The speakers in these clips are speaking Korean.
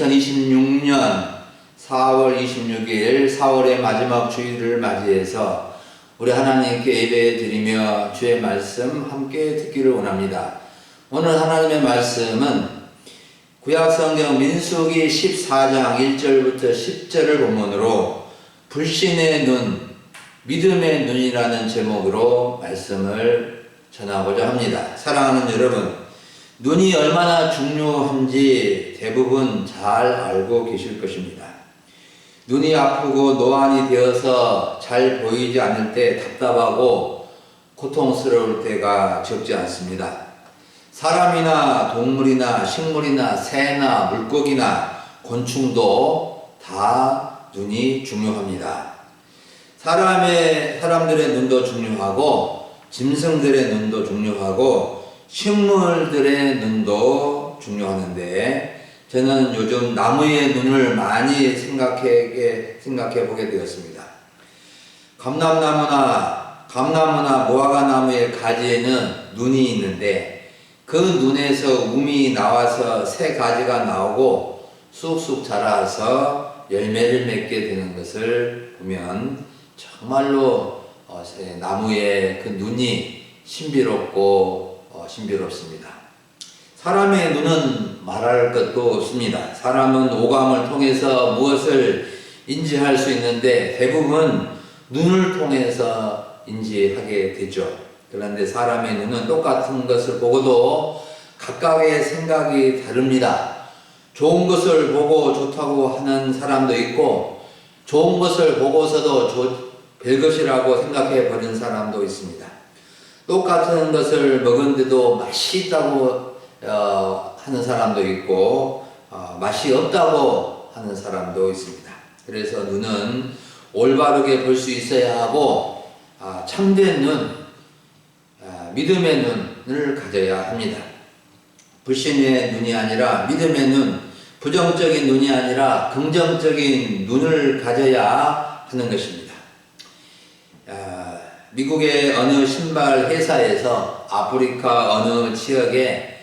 2026년 4월 26일 4월의 마지막 주일을 맞이해서 우리 하나님께 예배 드리며 주의 말씀 함께 듣기를 원합니다. 오늘 하나님의 말씀은 구약성경 민수기 14장 1절부터 10절을 본문으로 불신의 눈, 믿음의 눈이라는 제목으로 말씀을 전하고자 합니다. 사랑하는 여러분, 눈이 얼마나 중요한지 대부분 잘 알고 계실 것입니다. 눈이 아프고 노안이 되어서 잘 보이지 않을 때 답답하고 고통스러울 때가 적지 않습니다. 사람이나 동물이나 식물이나 새나 물고기나 곤충도 다 눈이 중요합니다. 사람들의 눈도 중요하고 짐승들의 눈도 중요하고 식물들의 눈도 중요하는데 저는 요즘 나무의 눈을 많이 생각해 보게 되었습니다. 감나무나 무화과나무의 가지에는 눈이 있는데 그 눈에서 움이 나와서 새 가지가 나오고 쑥쑥 자라서 열매를 맺게 되는 것을 보면 정말로 나무의 그 눈이 신비롭습니다. 사람의 눈은 말할 것도 없습니다. 사람은 오감을 통해서 무엇을 인지할 수 있는데 대부분 눈을 통해서 인지하게 되죠. 그런데 사람의 눈은 똑같은 것을 보고도 각각의 생각이 다릅니다. 좋은 것을 보고 좋다고 하는 사람도 있고 좋은 것을 보고서도 별것이라고 생각해 버린 사람도 있습니다. 똑같은 것을 먹은데도 맛이 있다고 하는 사람도 있고 맛이 없다고 하는 사람도 있습니다. 그래서 눈은 올바르게 볼 수 있어야 하고 참된 눈, 믿음의 눈을 가져야 합니다. 불신의 눈이 아니라 믿음의 눈, 부정적인 눈이 아니라 긍정적인 눈을 가져야 하는 것입니다. 미국의 어느 신발 회사에서 아프리카 어느 지역에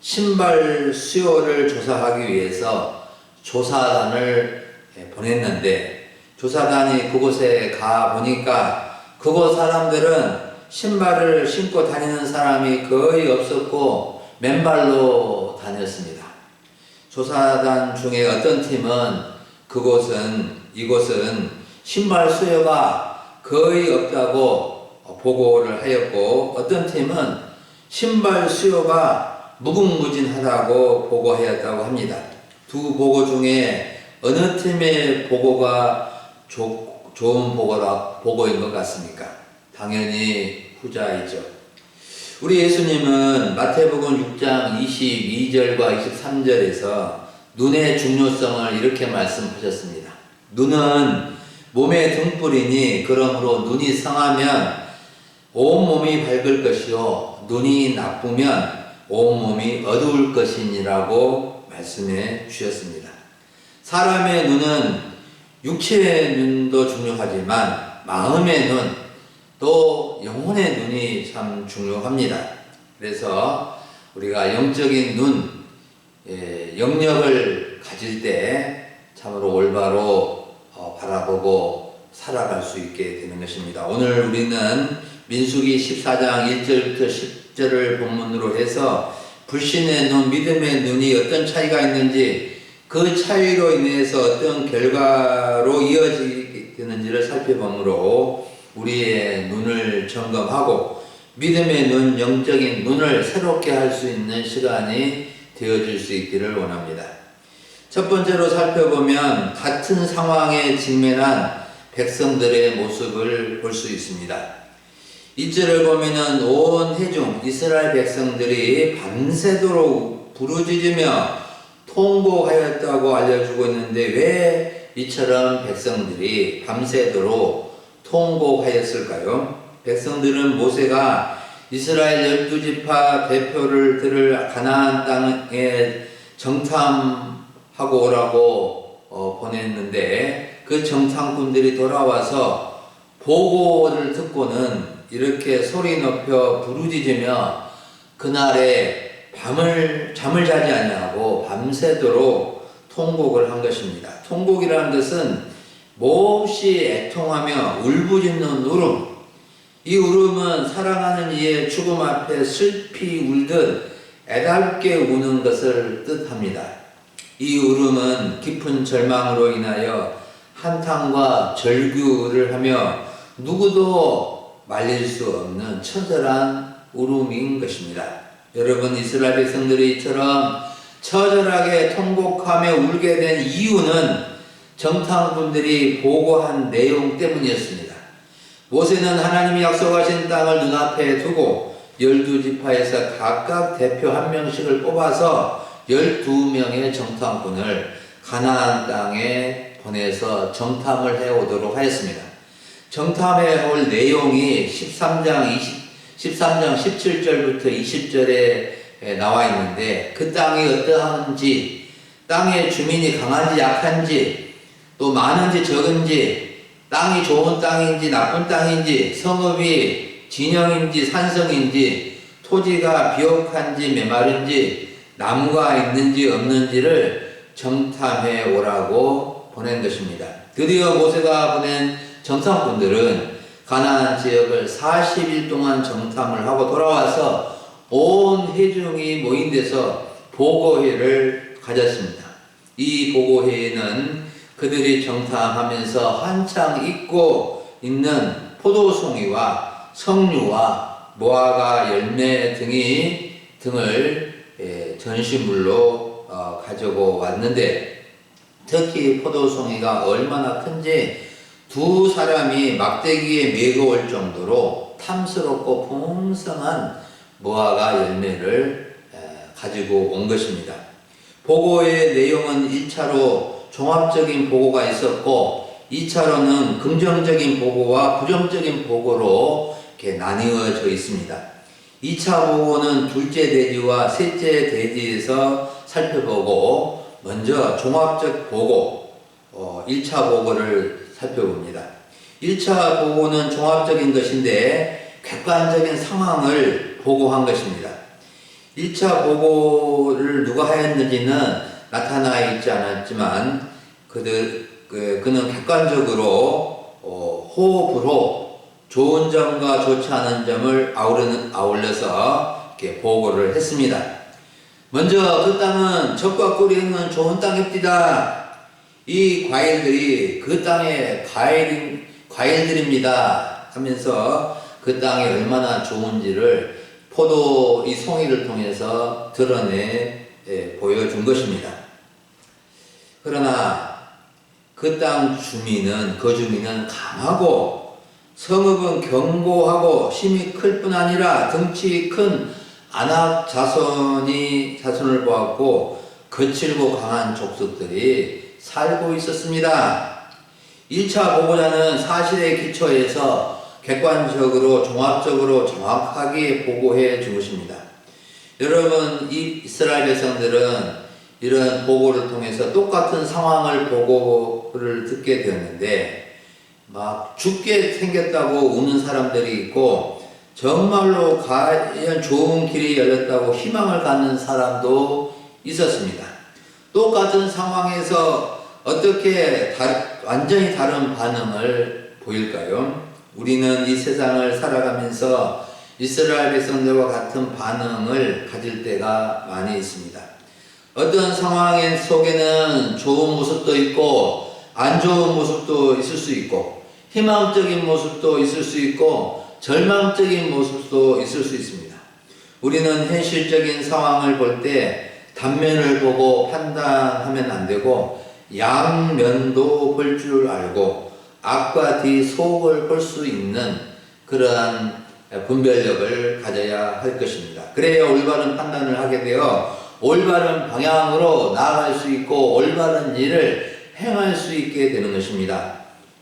신발 수요를 조사하기 위해서 조사단을 보냈는데 조사단이 그곳에 가 보니까 그곳 사람들은 신발을 신고 다니는 사람이 거의 없었고 맨발로 다녔습니다. 조사단 중에 어떤 팀은 이곳은 신발 수요가 거의 없다고 보고를 하였고 어떤 팀은 신발 수요가 무궁무진하다고 보고하였다고 합니다. 두 보고 중에 어느 팀의 보고가 좋은 보고인 것 같습니까? 당연히 후자이죠. 우리 예수님은 마태복음 6장 22절과 23절에서 눈의 중요성을 이렇게 말씀하셨습니다. 눈은 몸의 등불이니 그러므로 눈이 성하면 온몸이 밝을 것이요 눈이 나쁘면 온몸이 어두울 것이니라고 말씀해 주셨습니다. 사람의 눈은 육체의 눈도 중요하지만 마음의 눈, 또 영혼의 눈이 참 중요합니다. 그래서 우리가 영적인 눈, 영역을 가질 때 참으로 올바로 바라보고 살아갈 수 있게 되는 것입니다. 오늘 우리는 민수기 14장 1절부터 10절을 본문으로 해서 불신의 눈, 믿음의 눈이 어떤 차이가 있는지 그 차이로 인해서 어떤 결과로 이어지게 되는지를 살펴보므로 우리의 눈을 점검하고 믿음의 눈, 영적인 눈을 새롭게 할 수 있는 시간이 되어질 수 있기를 원합니다. 첫 번째로 살펴보면 같은 상황에 직면한 백성들의 모습을 볼 수 있습니다. 1절을 보면은 온 회중 이스라엘 백성들이 밤새도록 부르짖으며 통곡하였다고 알려주고 있는데 왜 이처럼 백성들이 밤새도록 통곡하였을까요? 백성들은 모세가 이스라엘 12지파 대표를 들을 가나안 땅에 정탐하고 오라고 보냈는데 그 정탐꾼들이 돌아와서 보고를 듣고는 이렇게 소리 높여 부르짖으며 그날에 잠을 자지 아니하고 밤새도록 통곡을 한 것입니다. 통곡이라는 것은 몹시 애통하며 울부짖는 울음. 이 울음은 사랑하는 이의 죽음 앞에 슬피 울듯 애달게 우는 것을 뜻합니다. 이 울음은 깊은 절망으로 인하여 한탄과 절규를 하며 누구도 말릴 수 없는 처절한 울음인 것입니다. 여러분, 이스라엘 백성들이 이처럼 처절하게 통곡하며 울게 된 이유는 정탐꾼들이 보고한 내용 때문이었습니다. 모세는 하나님이 약속하신 땅을 눈앞에 두고 12지파에서 각각 대표 한 명씩을 뽑아서 12명의 정탐꾼을 가나안 땅에 보내서 정탐을 해오도록 하였습니다. 정탐해 올 내용이 13장 17절부터 20절에 나와 있는데, 그 땅이 어떠한지, 땅의 주민이 강한지 약한지, 또 많은지 적은지, 땅이 좋은 땅인지 나쁜 땅인지, 성읍이 진영인지 산성인지, 토지가 비옥한지 메마른지, 나무가 있는지 없는지를 정탐해 오라고 보낸 것입니다. 드디어 모세가 보낸 정탐꾼들은 가나안 지역을 40일 동안 정탐을 하고 돌아와서 온 회중이 모인 데서 보고회를 가졌습니다. 이 보고회에는 그들이 정탐하면서 한창 익고 있는 포도송이와 석류와 무화과 열매 등을 전시물로 가지고 왔는데, 특히 포도송이가 얼마나 큰지 두 사람이 막대기에 메고 올 정도로 탐스럽고 풍성한 무화과 열매를 가지고 온 것입니다. 보고의 내용은 1차로 종합적인 보고가 있었고, 2차로는 긍정적인 보고와 부정적인 보고로 이렇게 나뉘어져 있습니다. 2차 보고는 둘째 대지와 셋째 대지에서 살펴보고, 먼저 종합적 보고, 1차 보고를 살펴봅니다. 1차 보고는 종합적인 것인데 객관적인 상황을 보고한 것입니다. 1차 보고를 누가 하였는지는 나타나 있지 않았지만 그는 객관적으로 호흡으로 좋은 점과 좋지 않은 점을 아울러서 이렇게 보고를 했습니다. 먼저 그 땅은 젖과 꿀이 흐르는 좋은 땅입니다. 이 과일들이 그 땅의 과일들입니다 하면서 그 땅이 얼마나 좋은지를 이 송이를 통해서 드러내 보여준 것입니다. 그러나 그 땅 주민은 강하고 성읍은 견고하고 힘이 클 뿐 아니라 덩치 큰 아낙 자손을 보았고 거칠고 강한 족속들이 살고 있었습니다. 1차 보고자는 사실에 기초해서 객관적으로 종합적으로 정확하게 보고해 준 것입니다. 여러분, 이 이스라엘 백성들은 이런 보고를 통해서 똑같은 상황을 보고를 듣게 되었는데, 막 죽게 생겼다고 우는 사람들이 있고, 정말로 과연 좋은 길이 열렸다고 희망을 갖는 사람도 있었습니다. 똑같은 상황에서 어떻게 완전히 다른 반응을 보일까요? 우리는 이 세상을 살아가면서 이스라엘 백성들과 같은 반응을 가질 때가 많이 있습니다. 어떤 상황 속에는 좋은 모습도 있고 안 좋은 모습도 있을 수 있고 희망적인 모습도 있을 수 있고 절망적인 모습도 있을 수 있습니다. 우리는 현실적인 상황을 볼 때 단면을 보고 판단하면 안 되고 양면도 볼 줄 알고 앞과 뒤 속을 볼 수 있는 그러한 분별력을 가져야 할 것입니다. 그래야 올바른 판단을 하게 되어 올바른 방향으로 나아갈 수 있고 올바른 일을 행할 수 있게 되는 것입니다.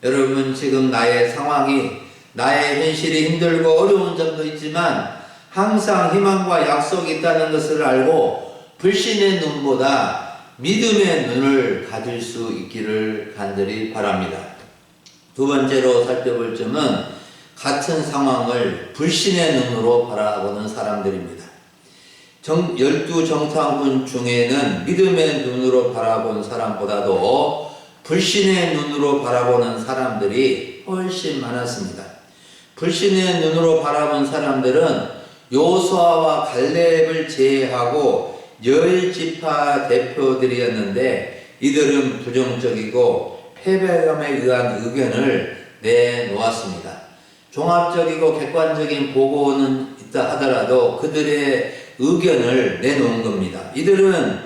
여러분, 지금 나의 상황이, 나의 현실이 힘들고 어려운 점도 있지만 항상 희망과 약속이 있다는 것을 알고 불신의 눈보다 믿음의 눈을 가질 수 있기를 간절히 바랍니다. 두 번째로 살펴볼 점은 같은 상황을 불신의 눈으로 바라보는 사람들입니다. 열두 정탐꾼 중에는 믿음의 눈으로 바라본 사람보다도 불신의 눈으로 바라보는 사람들이 훨씬 많았습니다. 불신의 눈으로 바라본 사람들은 요수아와 갈렙을 제외하고 10지파 대표들이었는데 이들은 부정적이고 패배감에 의한 의견을 내놓았습니다. 종합적이고 객관적인 보고는 있다 하더라도 그들의 의견을 내놓은 겁니다. 이들은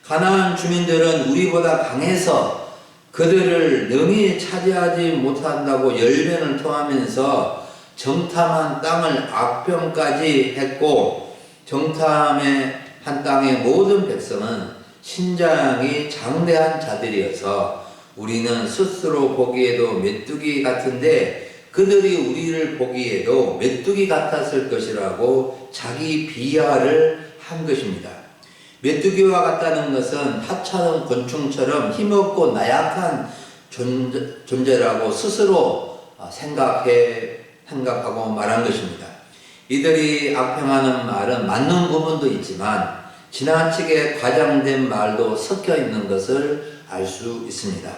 가나안 주민들은 우리보다 강해서 그들을 능히 차지하지 못한다고 열변을 토하면서 정탐한 땅을 악평까지 했고, 정탐의 한 땅의 모든 백성은 신장이 장대한 자들이어서 우리는 스스로 보기에도 메뚜기 같은데 그들이 우리를 보기에도 메뚜기 같았을 것이라고 자기 비하를 한 것입니다. 메뚜기와 같다는 것은 하찮은 곤충처럼 힘없고 나약한 존재라고 스스로 생각하고 말한 것입니다. 이들이 악평하는 말은 맞는 부분도 있지만 지나치게 과장된 말도 섞여 있는 것을 알 수 있습니다.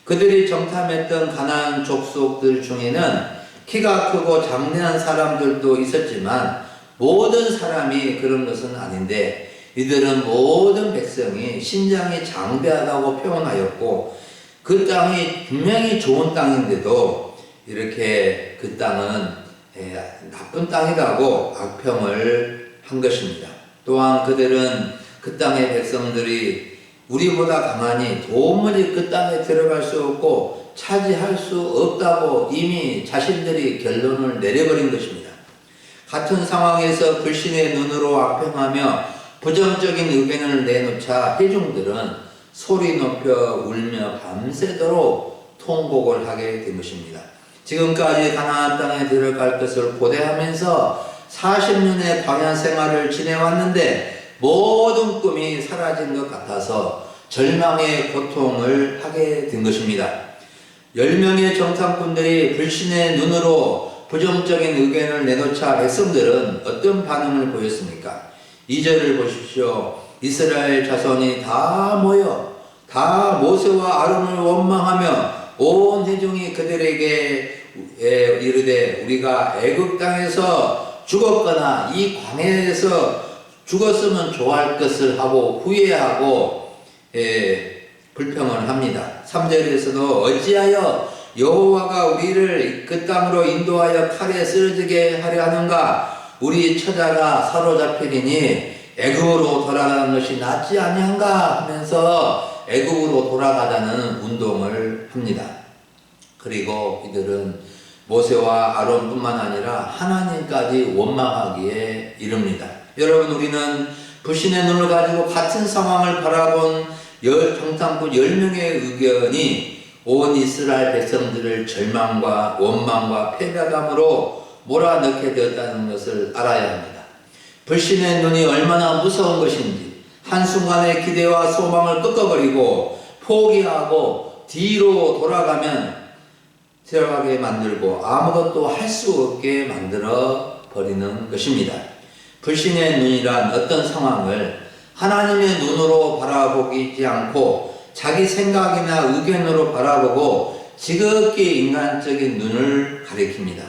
그들이 정탐했던 가나안 족속들 중에는 키가 크고 장대한 사람들도 있었지만 모든 사람이 그런 것은 아닌데 이들은 모든 백성이 신장이 장대하다고 표현하였고 그 땅이 분명히 좋은 땅인데도 이렇게 그 땅은 나쁜 땅이라고 악평을 한 것입니다. 또한 그들은 그 땅의 백성들이 우리보다 강하니 도무지 그 땅에 들어갈 수 없고 차지할 수 없다고 이미 자신들이 결론을 내려버린 것입니다. 같은 상황에서 불신의 눈으로 악평하며 부정적인 의견을 내놓자 회중들은 소리 높여 울며 밤새도록 통곡을 하게 된 것입니다. 지금까지 가나안 땅에 들어갈 것을 고대하면서 40년의 광야 생활을 지내왔는데 모든 꿈이 사라진 것 같아서 절망의 고통을 하게 된 것입니다. 10명의 정탐꾼들이 불신의 눈으로 부정적인 의견을 내놓자 백성들은 어떤 반응을 보였습니까? 2절을 보십시오. 이스라엘 자손이 다 모여 다 모세와 아론을 원망하며 온 회중이 그들에게 이르되 우리가 애굽 땅에서 죽었거나 이 광야에서 죽었으면 좋아할 것을 하고 후회하고 불평을 합니다. 3절에서도 어찌하여 여호와가 우리를 그 땅으로 인도하여 칼에 쓰러지게 하려 하는가? 우리 처자가 사로잡히리니 애굽으로 돌아가는 것이 낫지 아니한가? 하면서 애굽으로 돌아가자는 운동을 합니다. 그리고 이들은 모세와 아론뿐만 아니라 하나님까지 원망하기에 이릅니다. 여러분, 우리는 불신의 눈을 가지고 같은 상황을 바라본 정탐꾼 10명의 의견이 온 이스라엘 백성들을 절망과 원망과 패배감으로 몰아넣게 되었다는 것을 알아야 합니다. 불신의 눈이 얼마나 무서운 것인지 한순간의 기대와 소망을 꺾어버리고 포기하고 뒤로 돌아가면 들어가게 만들고 아무것도 할 수 없게 만들어 버리는 것입니다. 불신의 눈이란 어떤 상황을 하나님의 눈으로 바라보지 않고 자기 생각이나 의견으로 바라보고 지극히 인간적인 눈을 가리킵니다.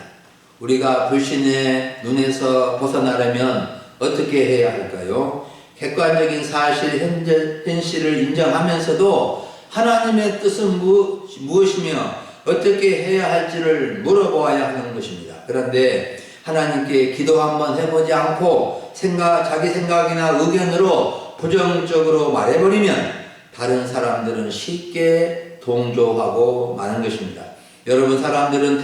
우리가 불신의 눈에서 벗어나려면 어떻게 해야 할까요? 객관적인 사실, 현실을 인정하면서도 하나님의 뜻은 무엇이며 어떻게 해야 할지를 물어보아야 하는 것입니다. 그런데 하나님께 기도 한번 해보지 않고 자기 생각이나 의견으로 부정적으로 말해버리면 다른 사람들은 쉽게 동조하고 마는 것입니다. 여러분, 사람들은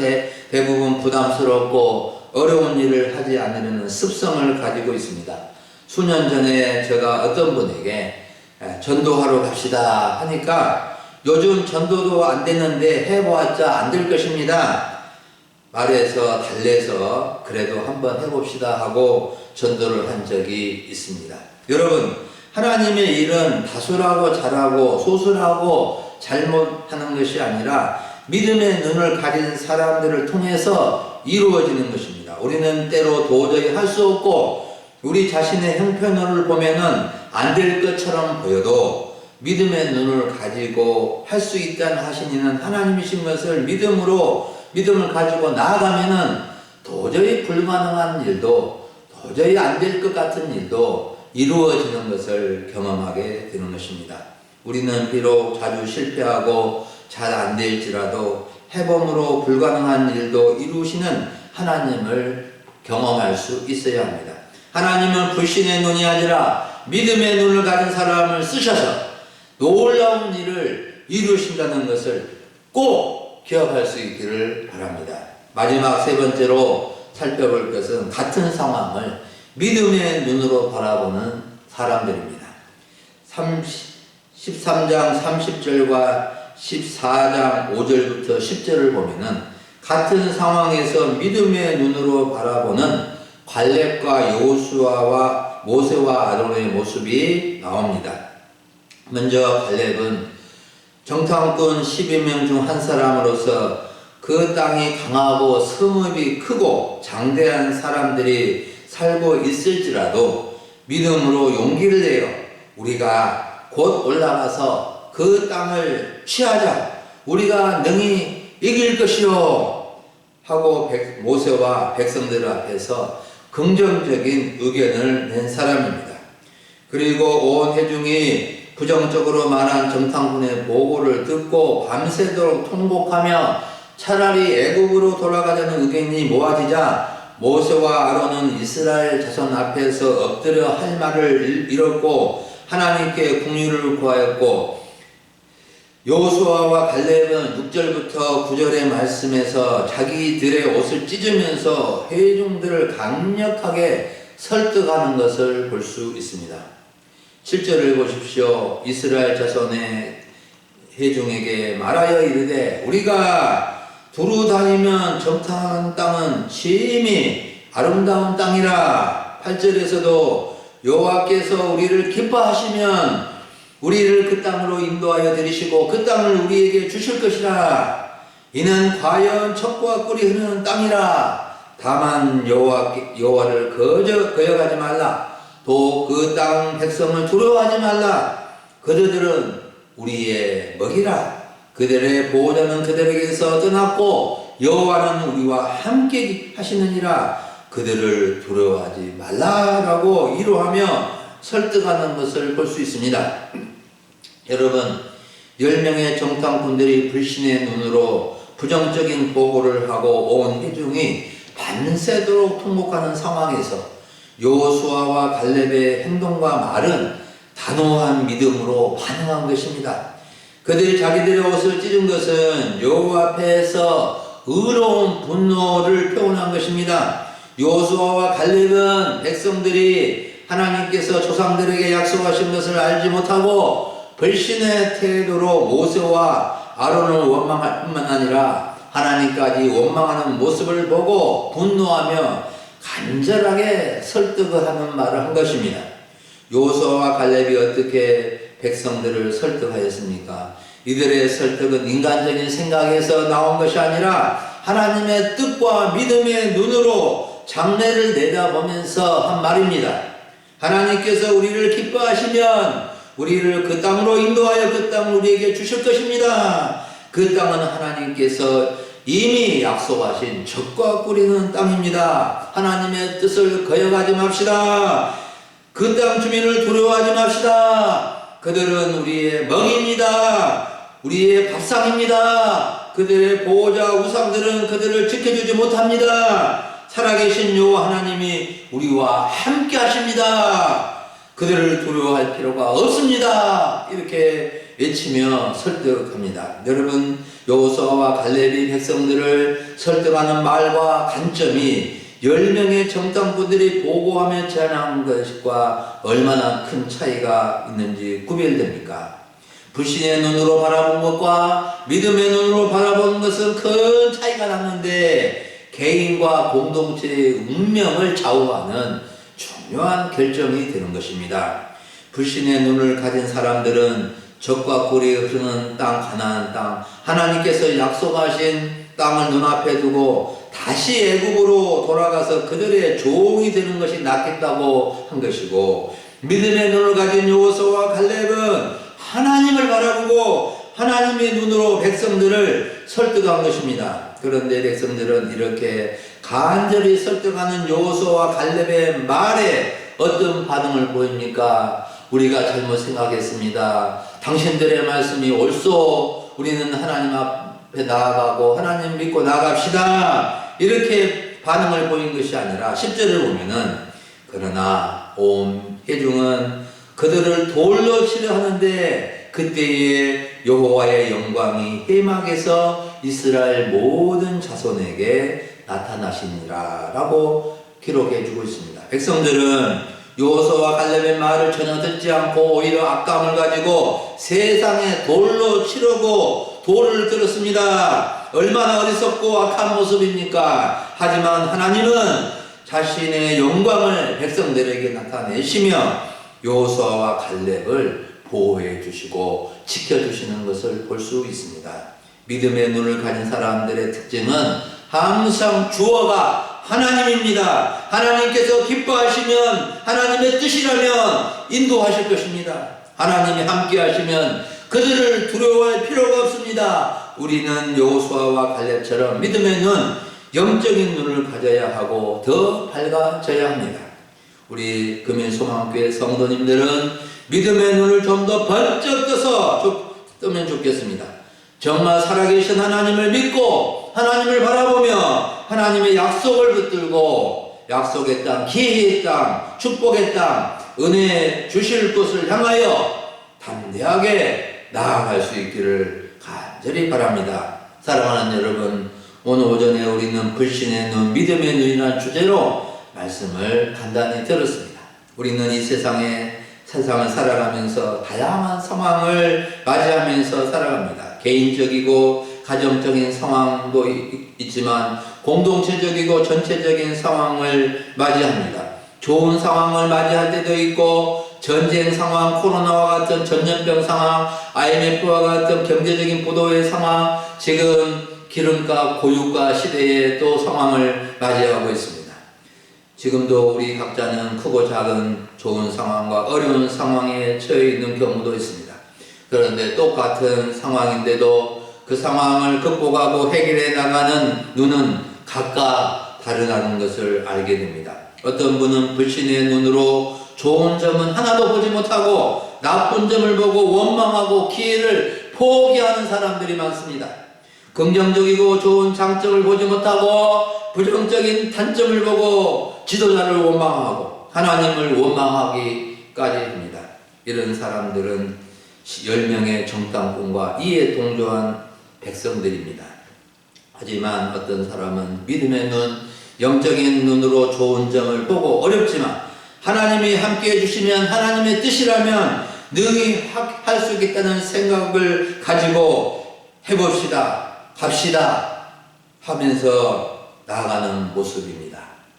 대부분 부담스럽고 어려운 일을 하지 않으려는 습성을 가지고 있습니다. 수년 전에 제가 어떤 분에게 전도하러 갑시다 하니까 요즘 전도도 안 됐는데 해보았자 안 될 것입니다. 말해서 달래서 그래도 한번 해봅시다 하고 전도를 한 적이 있습니다. 여러분, 하나님의 일은 다수라고 잘하고 소수라고 잘못하는 것이 아니라 믿음의 눈을 가진 사람들을 통해서 이루어지는 것입니다. 우리는 때로 도저히 할 수 없고 우리 자신의 형편을 보면은 안 될 것처럼 보여도 믿음의 눈을 가지고 할 수 있다는 하시니는 하나님이신 것을 믿음을 가지고 나아가면은 도저히 불가능한 일도, 도저히 안 될 것 같은 일도 이루어지는 것을 경험하게 되는 것입니다. 우리는 비록 자주 실패하고 잘 안 될지라도 해봄으로 불가능한 일도 이루시는 하나님을 경험할 수 있어야 합니다. 하나님은 불신의 눈이 아니라 믿음의 눈을 가진 사람을 쓰셔서 놀라운 일을 이루신다는 것을 꼭 기억할 수 있기를 바랍니다. 마지막 세 번째로 살펴볼 것은 같은 상황을 믿음의 눈으로 바라보는 사람들입니다. 13장 30절과 14장 5절부터 10절을 보면은 같은 상황에서 믿음의 눈으로 바라보는 갈렙과 여호수아와 모세와 아론의 모습이 나옵니다. 먼저 갈렙은 정탐꾼 12명 중 한 사람으로서 그 땅이 강하고 성읍이 크고 장대한 사람들이 살고 있을지라도 믿음으로 용기를 내어 우리가 곧 올라가서 그 땅을 취하자, 우리가 능히 이길 것이요 하고 모세와 백성들 앞에서 긍정적인 의견을 낸 사람입니다. 그리고 온 회중이 부정적으로 말한 정탐꾼의 보고를 듣고 밤새도록 통곡하며 차라리 애국으로 돌아가자는 의견이 모아지자 모세와 아론은 이스라엘 자손 앞에서 엎드려 할 말을 잃었고 하나님께 긍휼을 구하였고, 여호수아와 갈렙은 6절부터 9절의 말씀에서 자기들의 옷을 찢으면서 회중들을 강력하게 설득하는 것을 볼 수 있습니다. 7절을 보십시오. 이스라엘 자손의 회중에게 말하여 이르되 우리가 두루 다니면 정탐한 땅은 심히 아름다운 땅이라. 8절에서도 여호와께서 우리를 기뻐하시면 우리를 그 땅으로 인도하여 들이시고 그 땅을 우리에게 주실 것이라. 이는 과연 젖과 꿀이 흐르는 땅이라. 다만 여호와를 거역하지 말라. 또 그 땅 백성을 두려워하지 말라. 그들은 우리의 먹이라. 그들의 보호자는 그들에게서 떠났고 여호와는 우리와 함께 하시느니라. 그들을 두려워하지 말라라고 위로하며 설득하는 것을 볼 수 있습니다. 여러분, 10명의 정탐꾼들이 불신의 눈으로 부정적인 보고를 하고 온 회중이 밤새도록 통곡하는 상황에서 여호수아와 갈렙의 행동과 말은 단호한 믿음으로 반응한 것입니다. 그들이 자기들의 옷을 찢은 것은 여호와 앞에서 의로운 분노를 표현한 것입니다. 여호수아와 갈렙은 백성들이 하나님께서 조상들에게 약속하신 것을 알지 못하고 불신의 태도로 모세와 아론을 원망할 뿐만 아니라 하나님까지 원망하는 모습을 보고 분노하며 간절하게 설득을 하는 말을 한 것입니다. 여호수아와 갈렙이 어떻게 백성들을 설득하였습니까? 이들의 설득은 인간적인 생각에서 나온 것이 아니라 하나님의 뜻과 믿음의 눈으로 장래를 내다보면서 한 말입니다. 하나님께서 우리를 기뻐하시면 우리를 그 땅으로 인도하여 그 땅을 우리에게 주실 것입니다. 그 땅은 하나님께서 이미 약속하신 젖과 꿀이는 땅입니다. 하나님의 뜻을 거역하지 맙시다. 그 땅 주민을 두려워하지 맙시다. 그들은 우리의 먹입니다. 우리의 밥상입니다. 그들의 보호자 우상들은 그들을 지켜주지 못합니다. 살아계신 여호와 하나님이 우리와 함께 하십니다. 그들을 두려워할 필요가 없습니다. 이렇게 외치며 설득합니다. 여러분, 여호수아와 갈렙이 백성들을 설득하는 말과 관점이 10명의 정탐꾼들이 보고하며 제안한 것과 얼마나 큰 차이가 있는지 구별됩니까? 불신의 눈으로 바라본 것과 믿음의 눈으로 바라본 것은 큰 차이가 났는데 개인과 공동체의 운명을 좌우하는 중요한 결정이 되는 것입니다. 불신의 눈을 가진 사람들은 젖과 꿀이 흐르는 땅, 가나안 땅, 하나님께서 약속하신 땅을 눈앞에 두고 다시 애굽으로 돌아가서 그들의 종이 되는 것이 낫겠다고 한 것이고, 믿음의 눈을 가진 여호수아와 갈렙은 하나님을 바라보고 하나님의 눈으로 백성들을 설득한 것입니다. 그런데 백성들은 이렇게 간절히 설득하는 여호수아와 갈렙의 말에 어떤 반응을 보입니까? 우리가 잘못 생각했습니다. 당신들의 말씀이 옳소. 우리는 하나님 앞에 나아가고 하나님 믿고 나아갑시다. 이렇게 반응을 보인 것이 아니라 10절을 보면은, 그러나 온 회중은 그들을 돌로 치려 하는데 그때에 여호와의 영광이 회막에서 이스라엘 모든 자손에게 나타나시니라 라고 기록해 주고 있습니다. 백성들은 여호수아와 갈렙의 말을 전혀 듣지 않고 오히려 악감을 가지고 세상에 돌로 치려고 돌을 들었습니다. 얼마나 어리석고 악한 모습입니까? 하지만 하나님은 자신의 영광을 백성들에게 나타내시며 여호수아와 갈렙을 보호해 주시고 지켜주시는 것을 볼 수 있습니다. 믿음의 눈을 가진 사람들의 특징은 항상 주어가 하나님입니다. 하나님께서 기뻐하시면, 하나님의 뜻이라면 인도하실 것입니다. 하나님이 함께 하시면 그들을 두려워할 필요가 없습니다. 우리는 여호수아와 갈렙처럼 믿음의 눈, 영적인 눈을 가져야 하고 더 밝아져야 합니다. 우리 금연소망교회 성도님들은 믿음의 눈을 좀 더 번쩍 뜨면 좋겠습니다. 정말 살아계신 하나님을 믿고 하나님을 바라보며 하나님의 약속을 붙들고 약속의 땅, 기회의 땅, 축복의 땅, 은혜 주실 곳을 향하여 담대하게 나아갈 수 있기를 간절히 바랍니다. 사랑하는 여러분, 오늘 오전에 우리는 불신의 눈, 믿음의 눈이라는 주제로 말씀을 간단히 들었습니다. 우리는 이 세상을 살아가면서 다양한 상황을 맞이하면서 살아갑니다. 개인적이고 가정적인 상황도 있지만 공동체적이고 전체적인 상황을 맞이합니다. 좋은 상황을 맞이할 때도 있고 전쟁 상황, 코로나와 같은 전염병 상황, IMF와 같은 경제적인 부도의 상황, 지금 기름값, 고유가 시대에 또 상황을 맞이하고 있습니다. 지금도 우리 각자는 크고 작은 좋은 상황과 어려운 상황에 처해 있는 경우도 있습니다. 그런데 똑같은 상황인데도 그 상황을 극복하고 해결해 나가는 눈은 각각 다르다는 것을 알게 됩니다. 어떤 분은 불신의 눈으로 좋은 점은 하나도 보지 못하고 나쁜 점을 보고 원망하고 기회를 포기하는 사람들이 많습니다. 긍정적이고 좋은 장점을 보지 못하고 부정적인 단점을 보고 지도자를 원망하고 하나님을 원망하기까지 합니다. 이런 사람들은 10명의 정탐꾼과 이에 동조한 백성들입니다. 하지만 어떤 사람은 믿음의 눈, 영적인 눈으로 좋은 점을 보고 어렵지만 하나님이 함께 해주시면 하나님의 뜻이라면 능히 할 수 있겠다는 생각을 가지고 해봅시다, 갑시다 하면서 나아가는 모습입니다.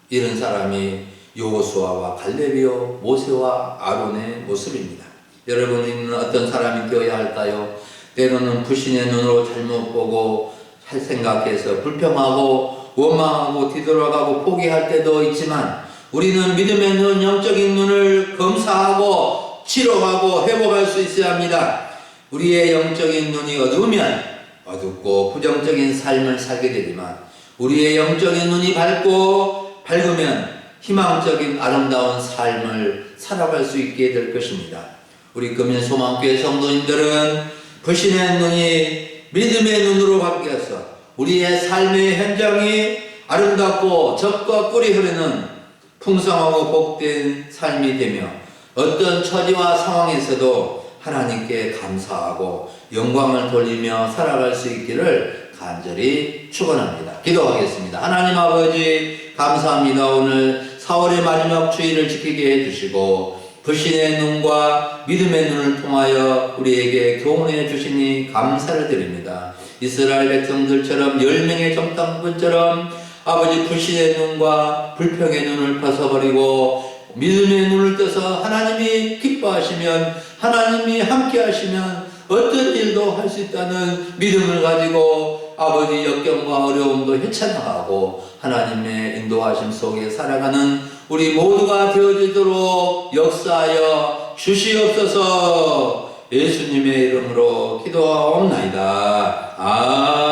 이런 사람이 여호수아와 갈렙이요 모세와 아론의 모습입니다. 여러분은 어떤 사람이 되어야 할까요? 때로는 불신의 눈으로 잘못 보고 생각해서 불평하고 원망하고 뒤돌아가고 포기할 때도 있지만 우리는 믿음의 눈, 영적인 눈을 검사하고 치료하고 회복할 수 있어야 합니다. 우리의 영적인 눈이 어두우면 어둡고 부정적인 삶을 살게 되지만 우리의 영적인 눈이 밝으면 희망적인 아름다운 삶을 살아갈 수 있게 될 것입니다. 우리 금연소망교회 성도님들은 불신의 눈이 믿음의 눈으로 바뀌어서 우리의 삶의 현장이 아름답고 젖과 꿀이 흐르는 풍성하고 복된 삶이 되며 어떤 처지와 상황에서도 하나님께 감사하고 영광을 돌리며 살아갈 수 있기를 간절히 축원합니다. 기도하겠습니다. 하나님 아버지 감사합니다. 오늘 4월의 마지막 주일을 지키게 해주시고 불신의 눈과 믿음의 눈을 통하여 우리에게 교훈해 주시니 감사를 드립니다. 이스라엘 백성들처럼 10명의 정탐꾼처럼 아버지 불신의 눈과 불평의 눈을 벗어버리고 믿음의 눈을 떠서 하나님이 기뻐하시면 하나님이 함께 하시면 어떤 일도 할 수 있다는 믿음을 가지고 아버지 역경과 어려움도 헤쳐나가고 하나님의 인도하심 속에 살아가는 우리 모두가 되어지도록 역사하여 주시옵소서. 예수님의 이름으로 기도하옵나이다. 아멘.